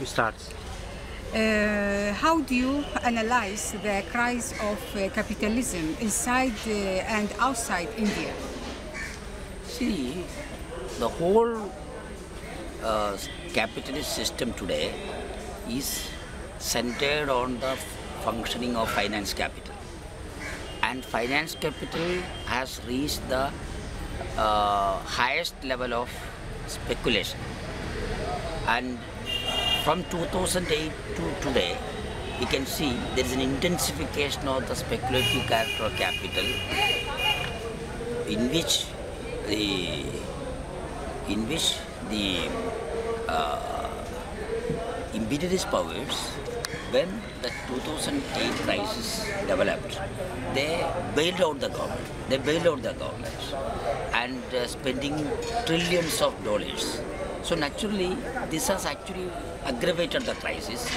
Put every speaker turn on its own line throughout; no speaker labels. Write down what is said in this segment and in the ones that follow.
starts.
How do you analyze the crisis of capitalism inside and outside India?
See, the whole capitalist system today is centered on the functioning of finance capital. And finance capital has reached the highest level of speculation. And from 2008 to today, we can see there is an intensification of the speculative character of capital, in which the imperialist powers, when the 2008 crisis developed, they bailed out the government. And spending trillions of dollars. So naturally, this has actually aggravated the crisis,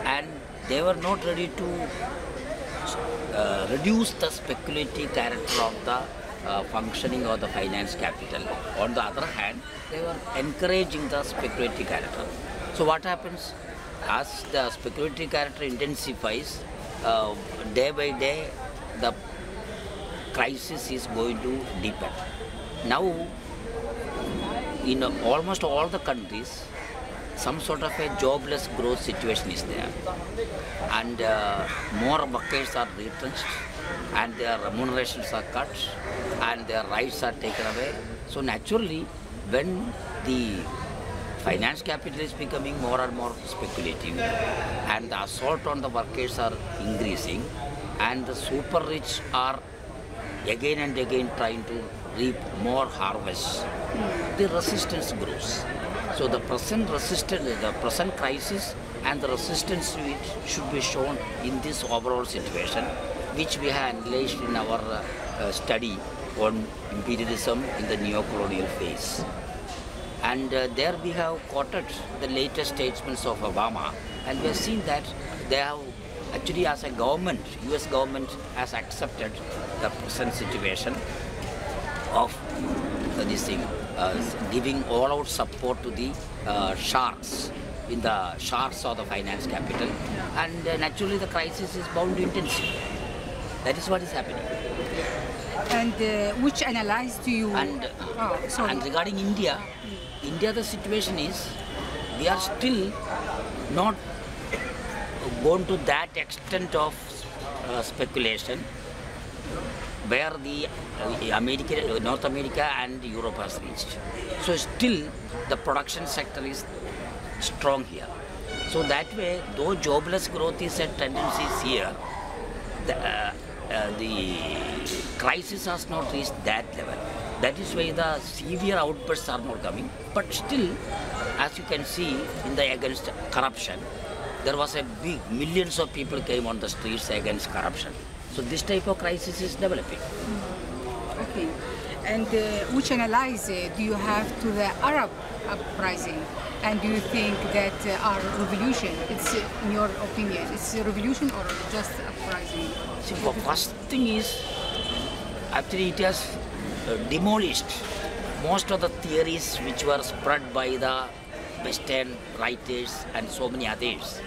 and they were not ready to reduce the speculative character of the functioning of the finance capital. On the other hand, they were encouraging the speculative character. So what happens? As the speculative character intensifies, day by day, the crisis is going to deepen. Now, in almost all the countries, some sort of a jobless growth situation is there, and more workers are retrenched, and their remunerations are cut, and their rights are taken away. So naturally, when the finance capital is becoming more and more speculative, and the assault on the workers are increasing, and the super rich are again and again trying to reap more harvest, the resistance grows. So the present crisis and the resistance which should be shown in this overall situation, which we have analyzed in our study on imperialism in the neo-colonial phase. And there we have quoted the latest statements of Obama, and we have seen that they have actually, as a government, US government has accepted the present situation of this thing, giving all-out support to the sharks of the finance capital, and naturally the crisis is bound to intensify. That is what is happening.
And which analyze do you?
And regarding India, the situation is we are still not gone to that extent of speculation where the North America and Europe has reached. So still the production sector is strong here. So that way, though jobless growth is a tendency here, the crisis has not reached that level. That is why the severe outbursts are not coming. But still, as you can see in the against corruption, there was a big, millions of people came on the streets against corruption. So this type of crisis is developing.
Okay. And which analysis do you have to the Arab uprising? And do you think that our revolution, it's in your opinion, it's a revolution or just uprising?
See, the first thing is, actually it has demolished most of the theories which were spread by the Western writers and so many others,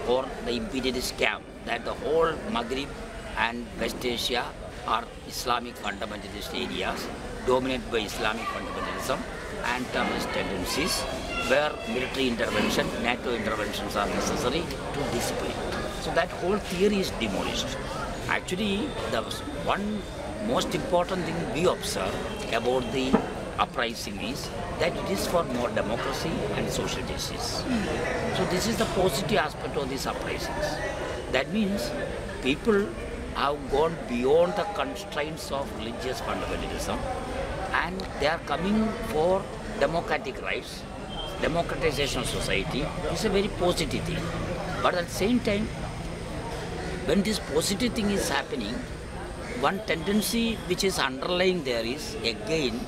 or the imperialist camp, that the whole Maghreb and West Asia are Islamic fundamentalist areas dominated by Islamic fundamentalism and terrorist tendencies, where military intervention, NATO interventions are necessary to discipline. So that whole theory is demolished. Actually, the one most important thing we observe about the uprising is that it is for more democracy and social justice. So this is the positive aspect of these uprisings. That means people have gone beyond the constraints of religious fundamentalism, and they are coming for democratic rights. Democratization of society is a very positive thing. But at the same time, when this positive thing is happening, one tendency which is underlying there is again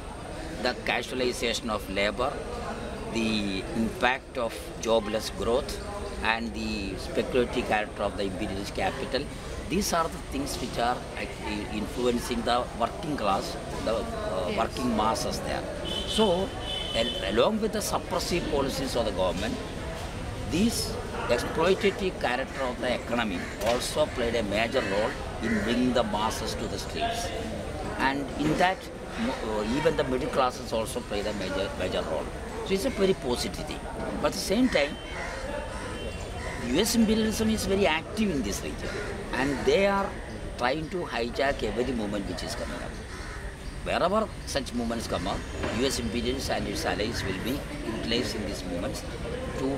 the casualization of labor, the impact of jobless growth, and the speculative character of the imperialist capital. These are the things which are actually influencing the working class, the working masses there. So, along with the suppressive policies of the government, This exploitative character of the economy also played a major role in bringing the masses to the streets. And in that, even the middle classes also played a major role. So it's a very positive thing. But at the same time, US imperialism is very active in this region, and they are trying to hijack every movement which is coming up. Wherever such movements come up, US imperialists and its allies will be utilized in these movements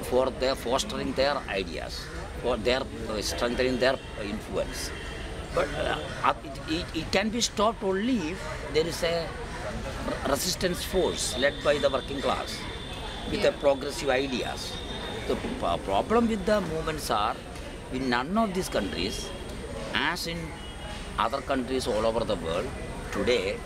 for their fostering their ideas, for their strengthening their influence. But it can be stopped only if there is a resistance force led by the working class with the progressive ideas. The problem with the movements are, in none of these countries, as in other countries all over the world, today,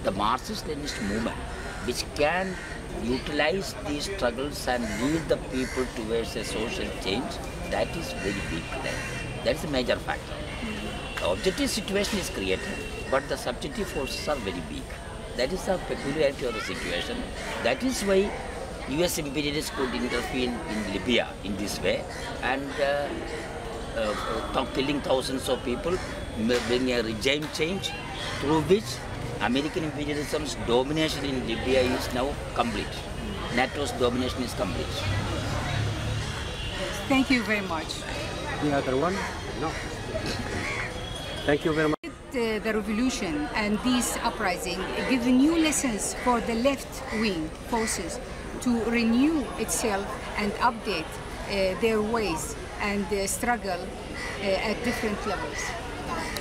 the Marxist-Leninist movement, which can utilize these struggles and lead the people towards a social change, that is very weak today. That is a major factor. The objective situation is created, but the subjective forces are very weak. That is the peculiarity of the situation. That is why US imperialists could intervene in Libya in this way and killing thousands of people, bring a regime change through which American imperialism's domination in Libya is now complete. NATO's domination is complete.
Thank you very much.
The other one? No. Thank you very much.
The revolution and this uprising give new lessons for the left-wing forces to renew itself and update their ways and struggle at different levels.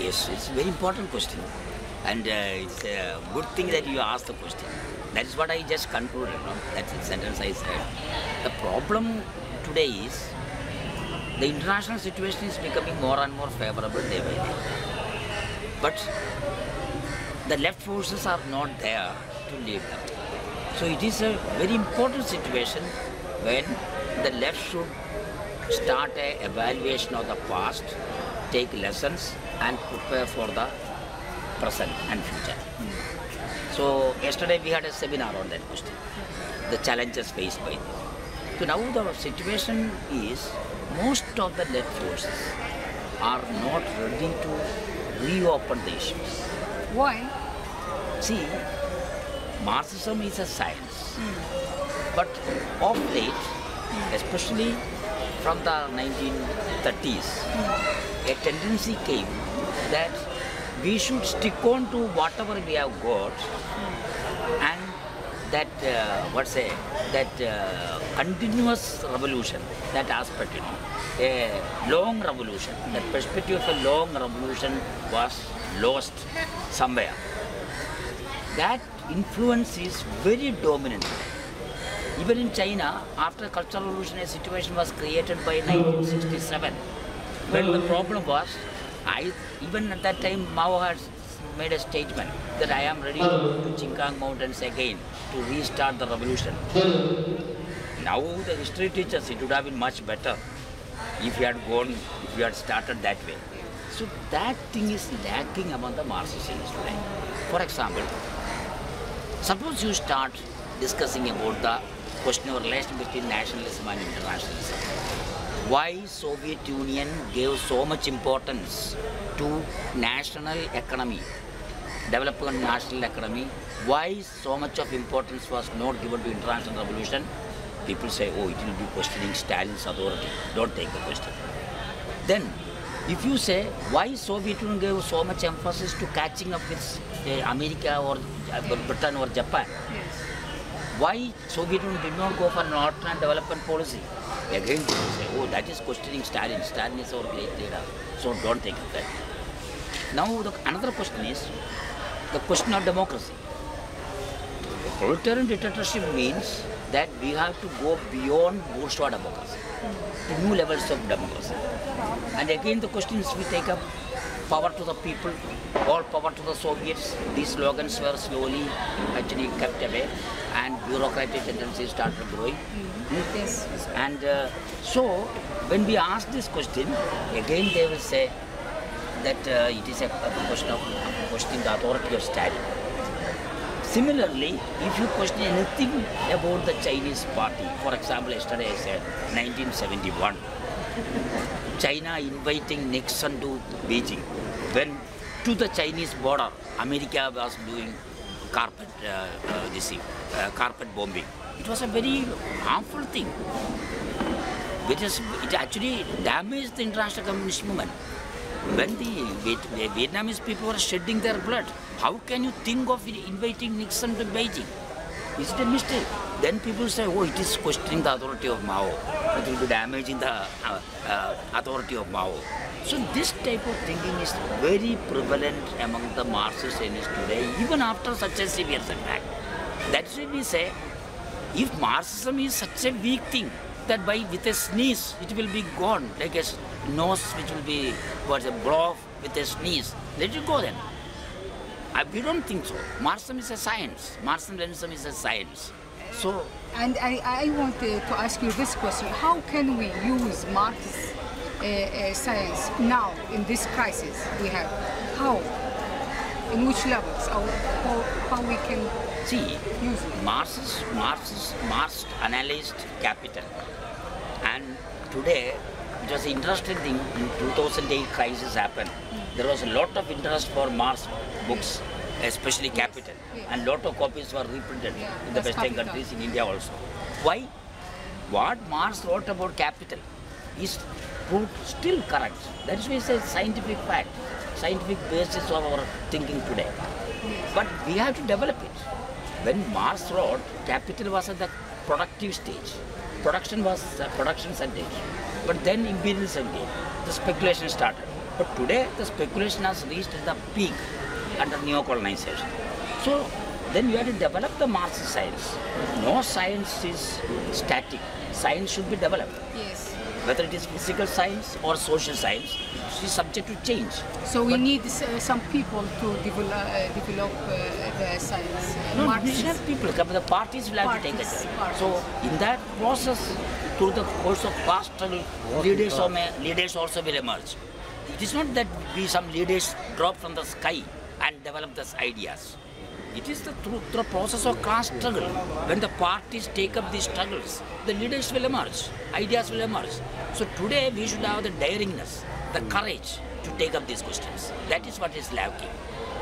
Yes, it's a very important question. And it's a good thing that you asked the question. That is what I just concluded, that's the sentence I said. The problem today is the international situation is becoming more and more favorable day by day. But the left forces are not there to lead them. So it is a very important situation when the left should start an evaluation of the past, take lessons and prepare for the present and future. So yesterday we had a seminar on that question, the challenges faced by them. So now the situation is most of the left forces are not ready to reopen the issues.
Why?
See, Marxism is a science, but of late, especially from the 1930s, a tendency came that we should stick on to whatever we have got, and that continuous revolution, that aspect, a long revolution, that perspective of a long revolution was lost somewhere. That influence is very dominant. Even in China, after Cultural Revolution, a situation was created by 1967. When the problem was, even at that time, Mao had made a statement that I am ready to go to Chinkang Mountains again to restart the revolution. Now the history teaches it would have been much better if you had started that way. So that thing is lacking among the Marxists today. For example, suppose you start discussing about the question of relation between nationalism and internationalism. Why Soviet Union gave so much importance to national economy, development national economy? Why so much of importance was not given to international revolution? People say, oh, it will be questioning Stalin's authority. Don't take the question. Then, if you say, why Soviet Union gave so much emphasis to catching up with America or Britain or Japan?
Yes.
Why Soviet Union did not go for an alternate development policy? Again, people say, oh, that is questioning Stalin. Stalin is our great leader, so don't take it that. Now, another question is the question of democracy. Proletarian dictatorship means that we have to go beyond bourgeois democracy to new levels of democracy. And again, the question is we take up power to the people, all power to the Soviets. These slogans were slowly actually kept away, and bureaucratic tendencies started growing.
Yes.
And so, when we ask this question, again they will say that it is a question of questioning the authority of Stalin. Similarly, if you question anything about the Chinese party, for example, yesterday I said 1971, China inviting Nixon to Beijing, when to the Chinese border, America was doing carpet bombing. It was a very harmful thing. It actually damaged the international communist movement. When the Vietnamese people were shedding their blood, how can you think of inviting Nixon to Beijing? Is it a mistake? Then people say, oh, it is questioning the authority of Mao. It will be damaging the authority of Mao. So this type of thinking is very prevalent among the Marxists today, even after such a severe setback. That's why we say, if Marxism is such a weak thing, that with a sneeze it will be gone, like a nose which will be a blow with a sneeze, let it go then. We don't think so. Marxism is a science. Marxism is a science. So,
and I want to ask you this question: how can we use Marxist science now in this crisis we have? How? In which levels? How we can
see?
Use it?
Marx analyzed capital, and today it was an interesting thing. In 2008 crisis happened. There was a lot of interest for Marx books, especially Capital, and lot of copies were reprinted in the Western countries, in India also. Why? What Marx wrote about capital is proved still correct. That is why it's a scientific fact, scientific basis of our thinking today. But we have to develop it. When Marx wrote, capital was at the productive stage. Production was production stage. But then imperialism came. The speculation started. But today, the speculation has reached the peak under neo-colonization. So, then you have to develop the Marxist science. No science is static. Science should be developed.
Yes.
Whether it is physical science or social science, it is subject to change.
So we need some people to develop the science.
No, we should have people. The parties will have to take a job. So, in that process, through the course of past struggle, leaders also will emerge. It is not that some leaders drop from the sky and develop these ideas. It is through the process of class struggle. When the parties take up these struggles, the leaders will emerge, ideas will emerge. So today we should have the daringness, the courage to take up these questions. That is what is lacking.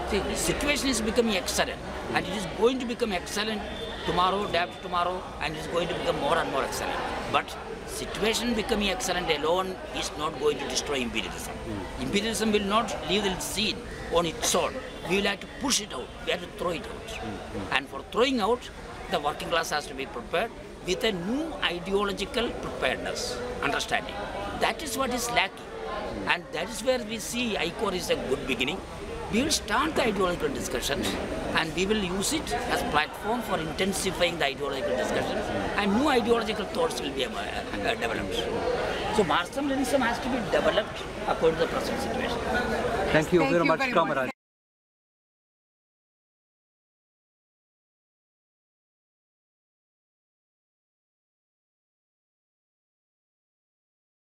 See, the situation is becoming excellent, and it is going to become excellent tomorrow, day after tomorrow, and it is going to become more and more excellent. But situation becoming excellent alone is not going to destroy imperialism. Imperialism will not leave the scene on its own. We will have to push it out. We have to throw it out. And for throwing out, the working class has to be prepared with a new ideological preparedness, understanding. That is what is lacking. And that is where we see ICOR is a good beginning. We will start the ideological discussions, and we will use it as a platform for intensifying the ideological discussions, and new ideological thoughts will be developed. So Marxism-Leninism has to be developed according to the present situation.
Thank you very much, Kamaraj.